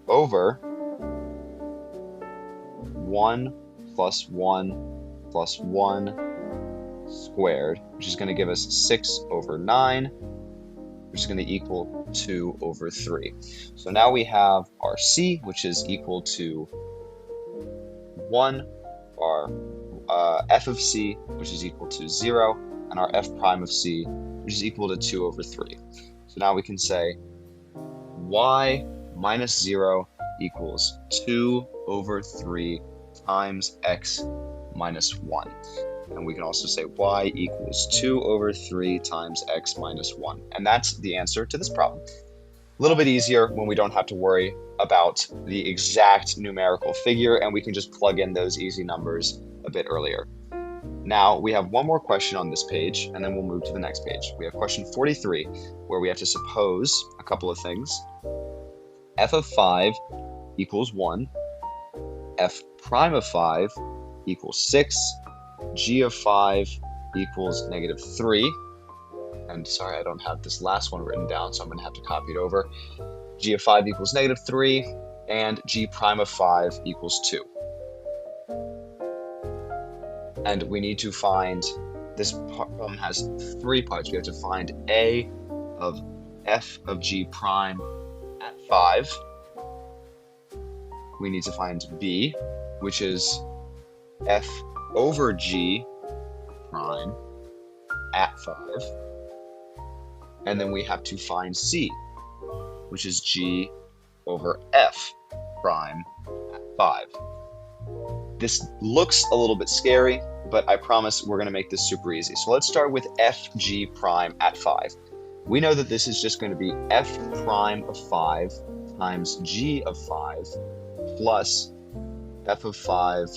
over 1 plus 1 plus 1 squared, which is going to give us 6 over 9, which is going to equal 2 over 3. So now we have our c, which is equal to 1, our f of c, which is equal to 0, and our f prime of c, which is equal to 2 over 3. So now we can say y minus 0 equals 2 over 3 times x minus 1. And we can also say y equals 2 over 3 times x minus 1. And that's the answer to this problem. A little bit easier when we don't have to worry about the exact numerical figure, and we can just plug in those easy numbers a bit earlier. Now we have one more question on this page, and then we'll move to the next page. We have question 43, where we have to suppose a couple of things. F of 5 equals 1, f prime of 5 equals 6, g of 5 equals negative 3, and sorry, I don't have this last one written down, so I'm going to have to copy it over. G of 5 equals negative 3, and g prime of 5 equals 2. And we need to find, this problem has 3 parts. We have to find a of f of g prime at 5. We need to find b, which is f over g prime at 5. And then we have to find c, which is g over f prime at 5. This looks a little bit scary, but I promise we're going to make this super easy. So let's start with f g prime at 5. We know that this is just going to be f prime of 5 times g of 5 plus f of 5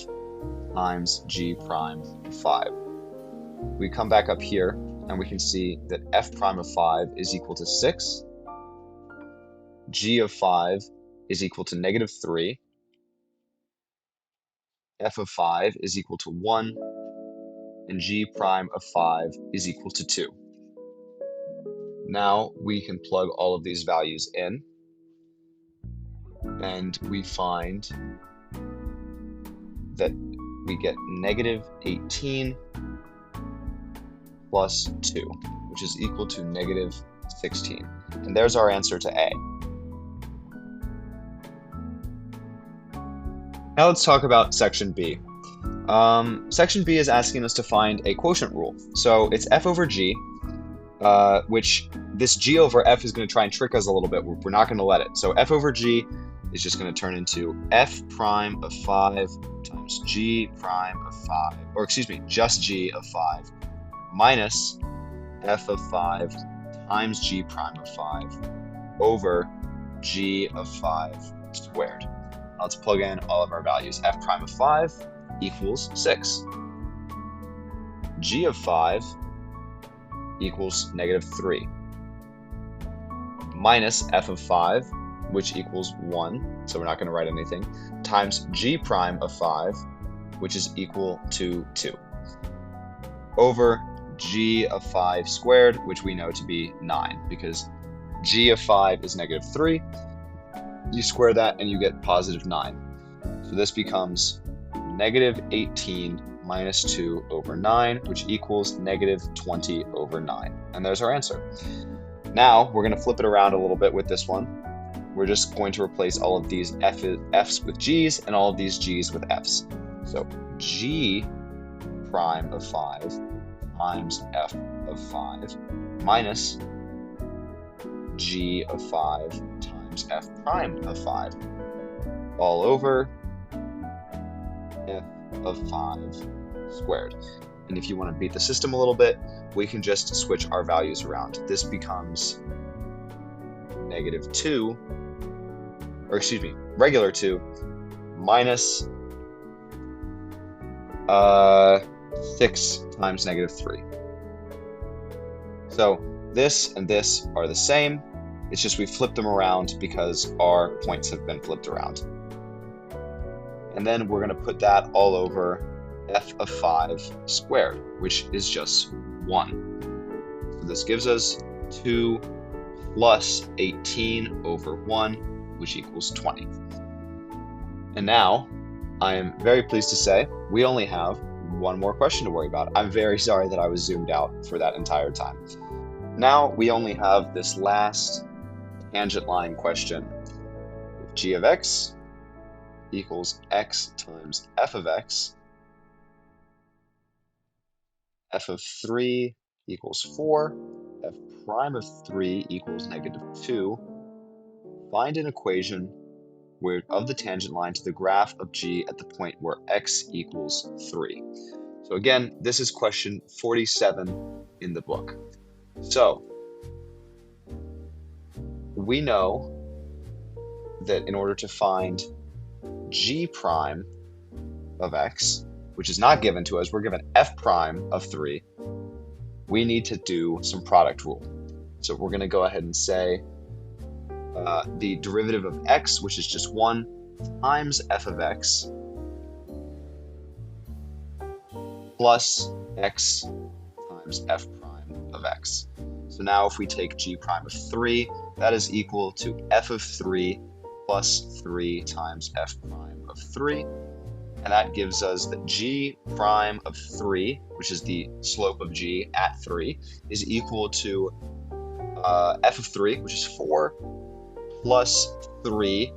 times g prime of 5. We come back up here and we can see that f prime of 5 is equal to 6, g of 5 is equal to negative 3, f of 5 is equal to 1, and g prime of 5 is equal to 2. Now we can plug all of these values in, and we find that we get negative 18 plus 2, which is equal to negative 16. And there's our answer to A. Now let's talk about section B. Section B is asking us to find a quotient rule. So it's f over g, which this g over f is going to try and trick us a little bit. We're not going to let it. So f over g is just going to turn into f prime of 5 times g prime of 5, or excuse me, just g of 5 minus f of 5 times g prime of 5 over g of 5 squared. Now let's plug in all of our values. F prime of 5 equals 6. G of 5 equals negative 3. Minus f of 5, which equals 1, so we're not going to write anything, times g prime of 5, which is equal to 2, over g of 5 squared, which we know to be 9, because g of 5 is negative 3. You square that and you get positive 9. So this becomes negative 18 minus 2 over 9, which equals negative 20 over 9. And there's our answer. Now we're going to flip it around a little bit with this one. We're just going to replace all of these f's with g's and all of these g's with f's. So g prime of 5 times f of 5 minus g of 5 times f prime of 5 all over f of 5 squared. And if you want to beat the system a little bit, we can just switch our values around. This becomes negative 2, or excuse me, regular 2 minus 6 times negative 3. So this and this are the same. It's just we flipped them around because our points have been flipped around. And then we're going to put that all over f of 5 squared, which is just 1. So this gives us 2 plus 18 over 1, which equals 20. And now, I am very pleased to say we only have one more question to worry about. I'm very sorry that I was zoomed out for that entire time. Now we only have this last tangent line question. If g of x equals x times f of x, f of 3 equals 4, f prime of 3 equals -2, find an equation of the tangent line to the graph of g at the point where x equals 3. So again, this is question 47 in the book. So we know that in order to find g prime of x, which is not given to us, we're given f prime of 3, we need to do some product rule. So we're going to go ahead and say the derivative of x, which is just 1, times f of x plus x times f prime of x. So now if we take g prime of 3, that is equal to f of 3 plus 3 times f prime of 3. And that gives us that g prime of 3, which is the slope of g at 3, is equal to f of 3, which is 4, plus 3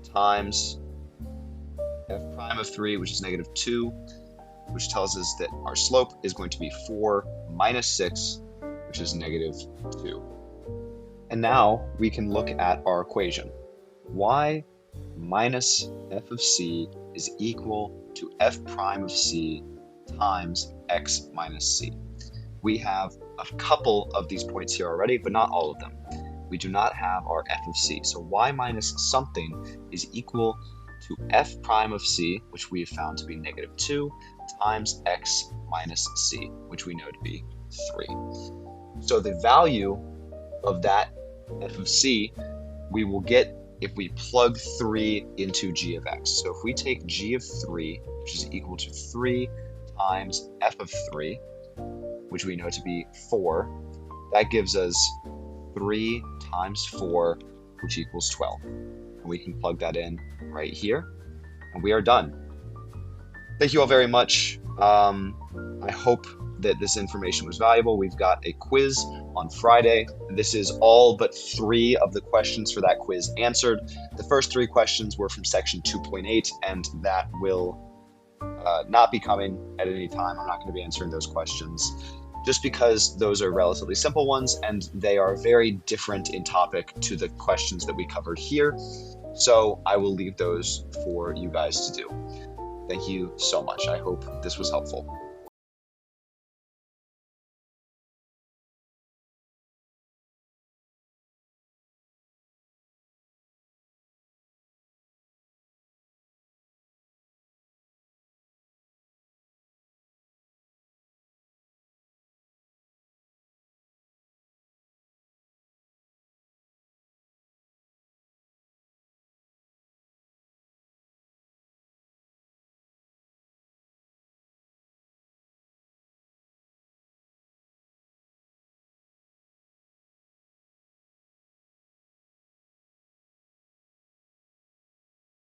times f prime of 3, which is -2, which tells us that our slope is going to be 4 minus 6, which is -2. And now we can look at our equation. Y minus f of c is equal to f prime of c times x minus c. We have a couple of these points here already, but not all of them. We do not have our f of c. So y minus something is equal to f prime of c, which we have found to be -2, times x minus c, which we know to be 3. So the value of that f of c we will get if we plug 3 into g of x. So if we take g of 3, which is equal to 3 times f of 3, which we know to be 4, that gives us 3 times 4, which equals 12. And we can plug that in right here, and we are done. Thank you all very much. I hope that this information was valuable. We've got a quiz on Friday. This is all but 3 of the questions for that quiz answered. The first 3 questions were from section 2.8, and that will not be coming at any time. I'm not going to be answering those questions just because those are relatively simple ones and they are very different in topic to the questions that we covered here. So I will leave those for you guys to do. Thank you so much. I hope this was helpful.